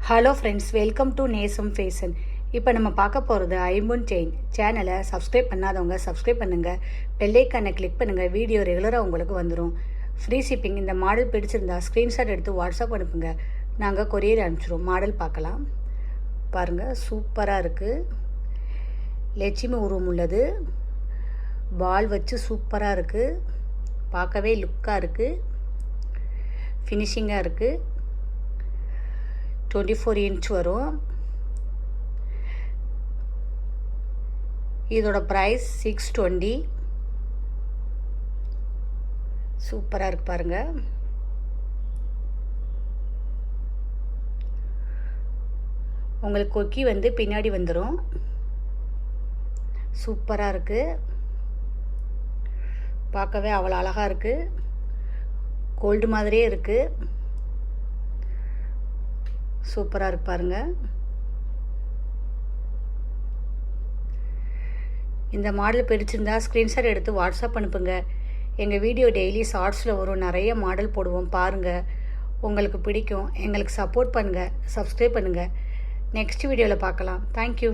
Hello friends, welcome to நேசம் fashion. இப்போ நம்ம பார்க்க போகிறது ஐம்பொன் செயின். சேனலை சப்ஸ்கிரைப் பண்ணாதவங்க சப்ஸ்கிரைப் பண்ணுங்கள், பெல்லைக்கானை கிளிக் பண்ணுங்கள். வீடியோ ரெகுலராக உங்களுக்கு வந்துடும். Free shipping. இந்த மாடல் பிடிச்சிருந்தா ஸ்க்ரீன்ஷாட் எடுத்து வாட்ஸ்அப் அனுப்புங்க, நாங்கள் கொரியர் அனுப்பிச்சிடுவோம். மாடல் பார்க்கலாம். பாருங்கள், சூப்பராக இருக்குது. லட்சுமி உருவம் உள்ளது. பால் வச்சு சூப்பராக இருக்குது. பார்க்கவே லுக்காக இருக்குது. ஃபினிஷிங்காக இருக்குது. 24 இன்ச் வரும். இதோட ப்ரைஸ் 620. சூப்பராக இருக்கு பாருங்க. உங்களுக்கு கொக்கி வந்து பின்னாடி வந்துடும். சூப்பராக இருக்கு. பார்க்கவே அவ்வளோ அழகாக இருக்கு. கோல்டு மாதிரியே இருக்கு. சூப்பராக இருக்கு பாருங்க. இந்த மாடல் பிடிச்சிருந்தா ஸ்க்ரீன்ஷாட் எடுத்து வாட்ஸ்அப் அனுப்புங்க. எங்கள் வீடியோ டெய்லி ஷார்ட்ஸில் வரும். நிறைய மாடல் போடுவோம், பாருங்கள். உங்களுக்கு பிடிக்கும். எங்களுக்கு சப்போர்ட் பண்ணுங்கள், சப்ஸ்கிரைப் பண்ணுங்கள். நெக்ஸ்ட் வீடியோவில் பார்க்கலாம். தேங்க்யூ.